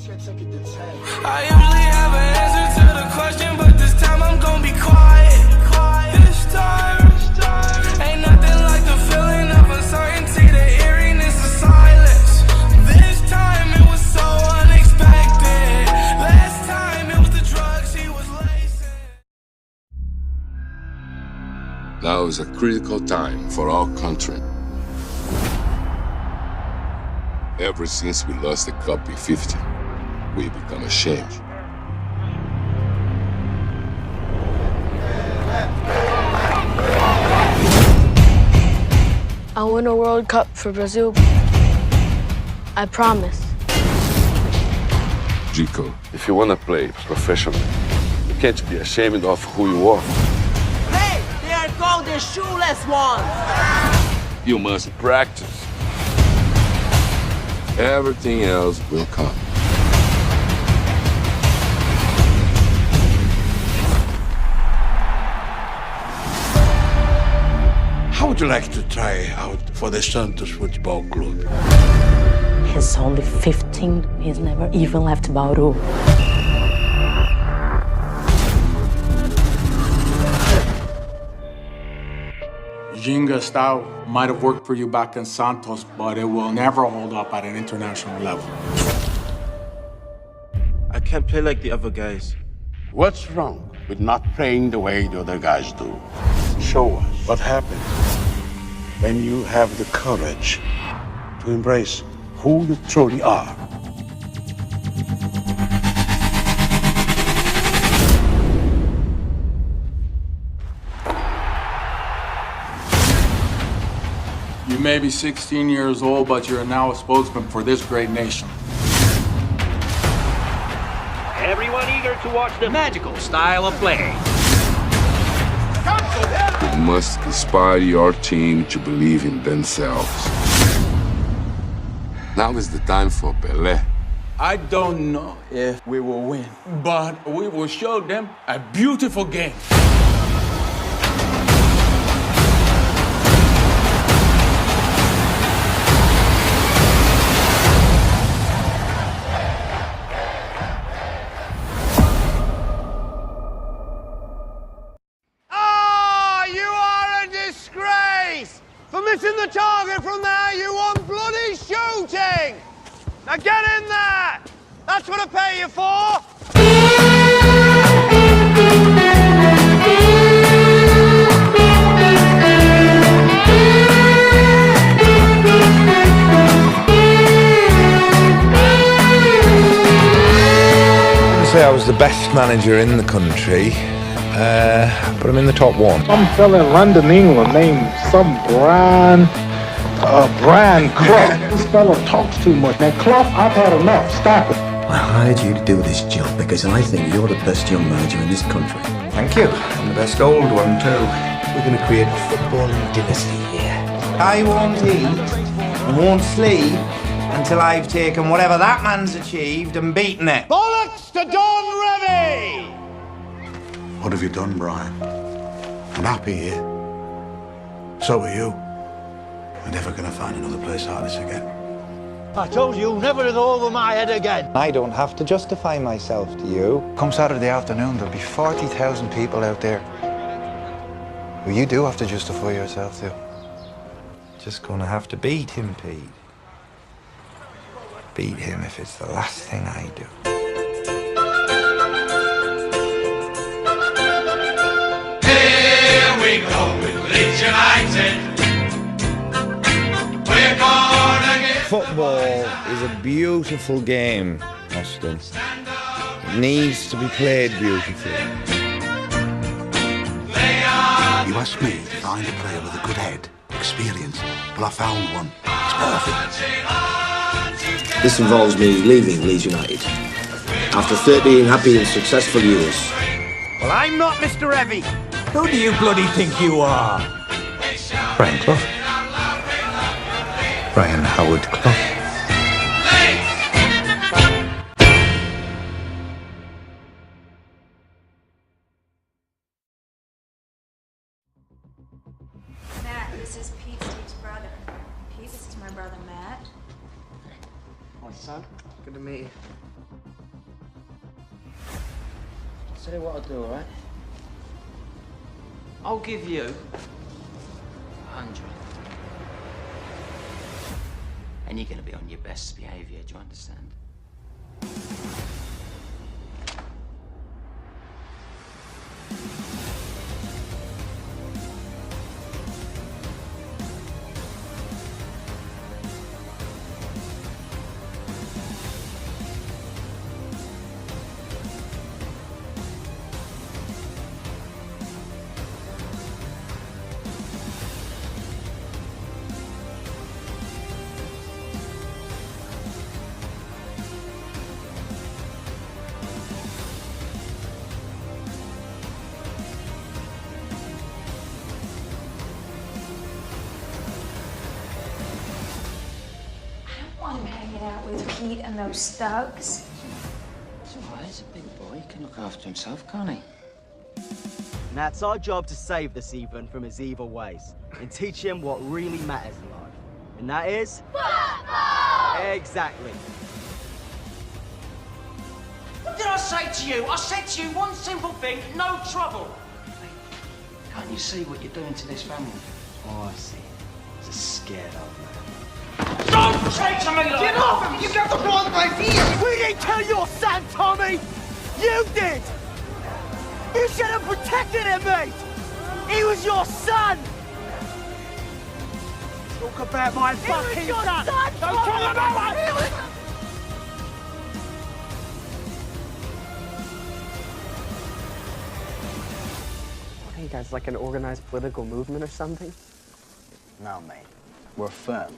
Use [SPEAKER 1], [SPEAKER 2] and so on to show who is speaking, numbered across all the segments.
[SPEAKER 1] I usually have an answer to the question, but this time I'm gonna be quiet. This time, ain't nothing like the feeling of uncertainty, the eeriness of silence. This time it was so unexpected. Last time it was the drugs he was lacing.
[SPEAKER 2] Now is a critical time for our country. Ever since we lost the Cup in 50, we become ashamed.
[SPEAKER 3] I'll win a World Cup for Brazil. I promise.
[SPEAKER 2] Chico, if you want to play professionally, you can't be ashamed of who you are.
[SPEAKER 4] Hey, they are called the shoeless ones.
[SPEAKER 2] You must practice. Everything else will come.
[SPEAKER 5] How would you like to try out for the Santos Football Club?
[SPEAKER 6] He's only 15. He's never even left Bauru.
[SPEAKER 7] Ginga style might have worked for you back in Santos, but it will never hold up at an international level.
[SPEAKER 8] I can't play like the other guys.
[SPEAKER 5] What's wrong with not playing the way the other guys do? Show us what happens when you have the courage to embrace who you truly are.
[SPEAKER 7] You may be 16 years old, but you're now a spokesman for this great nation.
[SPEAKER 9] Everyone eager to watch the magical style of play.
[SPEAKER 2] You must inspire your team to believe in themselves. Now is the time for Pelé.
[SPEAKER 7] I don't know if we will win, but we will show them a beautiful game.
[SPEAKER 4] For missing the target from there, you want bloody shooting! Now get in there! That's what I pay you for!
[SPEAKER 10] I would say I was the best manager in the country. But I'm in the top one.
[SPEAKER 11] Some fella in London, England, named Brian Clough. This fella talks too much. Now, Clough, I've had enough. Stop it.
[SPEAKER 12] I hired you to do this job because I think you're the best young manager in this country.
[SPEAKER 10] Thank you. And the best old one, too.
[SPEAKER 12] We're going to create a footballing dynasty here.
[SPEAKER 13] I won't eat and won't sleep until I've taken whatever that man's achieved and beaten it.
[SPEAKER 4] Bollocks to Don Revy!
[SPEAKER 5] What have you done, Brian? I'm happy here. So are you. We're never gonna find another place like this again.
[SPEAKER 4] I told you, never to go over my head again.
[SPEAKER 14] I don't have to justify myself to you.
[SPEAKER 15] Come Saturday afternoon, there'll be 40,000 people out there. Well, you do have to justify yourself too.
[SPEAKER 10] Just gonna have to beat him, Pete. Beat him if it's the last thing I do.
[SPEAKER 1] We go with Leeds United. We're gonna get
[SPEAKER 10] Football is a beautiful game, Austin. It needs to be played beautifully.
[SPEAKER 5] You asked me to find a player with a good head, experience. Well, I found one. It's perfect.
[SPEAKER 12] This involves me leaving Leeds United after 13 happy and successful years.
[SPEAKER 4] Well, I'm not Mr. Revy. Who do you bloody think you are?
[SPEAKER 10] Brian Clough. Brian Howard Clough.
[SPEAKER 16] Matt, this is Pete, Steve's brother. Pete, this is my brother Matt.
[SPEAKER 8] My son, good to meet you.
[SPEAKER 9] tell you what I'll do, all right? I'll give you 100. And you're going to be on your best behaviour, do you understand?
[SPEAKER 16] I'm hanging out with Pete and those thugs.
[SPEAKER 9] It's all right, he's a big boy. He can look after himself, can't he?
[SPEAKER 17] And that's our job to save this Ethan from his evil ways and teach him what really matters in life. And that is... football! Exactly.
[SPEAKER 9] What did I say to you? I said to you one simple thing, no trouble. Can't you see what you're doing to this family?
[SPEAKER 17] Oh, I see. He's a scared old man.
[SPEAKER 9] Don't say to me like
[SPEAKER 4] Get off him! You got the wrong idea! We didn't kill your son, Tommy! You did! You should have protected him, mate! He was your son! Talk about my fucking son! Don't talk about my...
[SPEAKER 18] What are you guys, like an organized political movement or something?
[SPEAKER 14] No, mate. We're firm.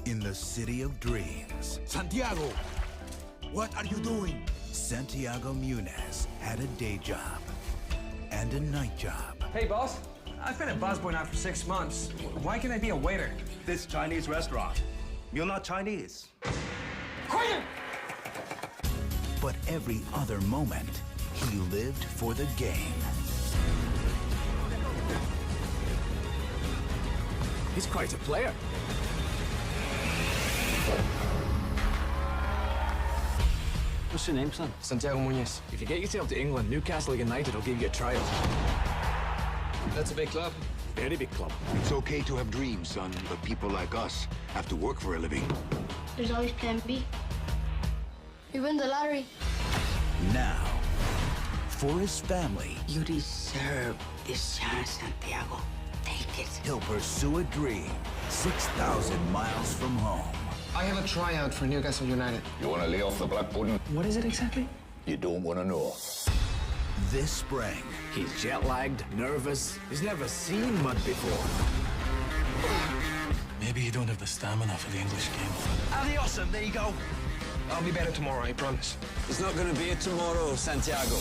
[SPEAKER 19] In the city of dreams.
[SPEAKER 20] Santiago, what are you doing?
[SPEAKER 19] Santiago Munez had a day job and a night job.
[SPEAKER 21] Hey, boss. I've been a busboy now for 6 months. Why can't I be a waiter?
[SPEAKER 22] This Chinese restaurant. You're not Chinese.
[SPEAKER 21] Quit!
[SPEAKER 19] But every other moment, he lived for the game.
[SPEAKER 20] He's quite a player.
[SPEAKER 21] What's your name, son?
[SPEAKER 20] Santiago Munez. If you get yourself to England, Newcastle United will give you a trial.
[SPEAKER 21] That's a big club.
[SPEAKER 20] Very big club.
[SPEAKER 23] It's okay to have dreams, son, but people like us have to work for a living.
[SPEAKER 3] There's always plan B. We win the lottery.
[SPEAKER 19] Now, for his family,
[SPEAKER 24] You deserve this chance, Santiago. Take it.
[SPEAKER 19] he'll pursue a dream 6,000 miles from home.
[SPEAKER 21] I have a tryout for Newcastle United.
[SPEAKER 2] You want to lay off the black pudding?
[SPEAKER 21] What is it exactly?
[SPEAKER 2] You don't want to know.
[SPEAKER 19] This spring,
[SPEAKER 20] He's jet-lagged, nervous. He's never seen mud before.
[SPEAKER 25] Maybe you don't have the stamina for the English game.
[SPEAKER 21] Adios, and there you go. I'll be better tomorrow, I promise.
[SPEAKER 20] It's not going to be a tomorrow, Santiago.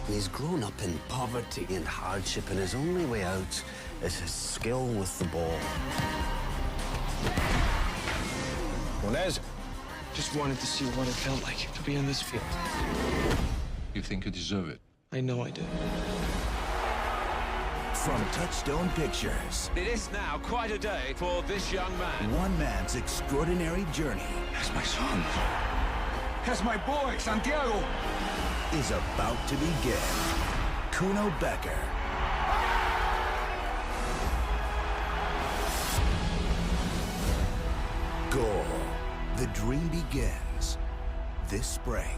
[SPEAKER 24] He's grown up in poverty and hardship, and his only way out is his skill with the ball.
[SPEAKER 20] Munez,
[SPEAKER 21] Just wanted to see what it felt like to be in this field.
[SPEAKER 2] You think you deserve it?
[SPEAKER 21] I know I do.
[SPEAKER 19] from Touchstone Pictures,
[SPEAKER 20] it is now quite a day for this young man.
[SPEAKER 19] one man's extraordinary journey
[SPEAKER 20] That's my son. That's my boy, Santiago.
[SPEAKER 19] is about to begin. Kuno Becker. Goal. The dream begins this spring.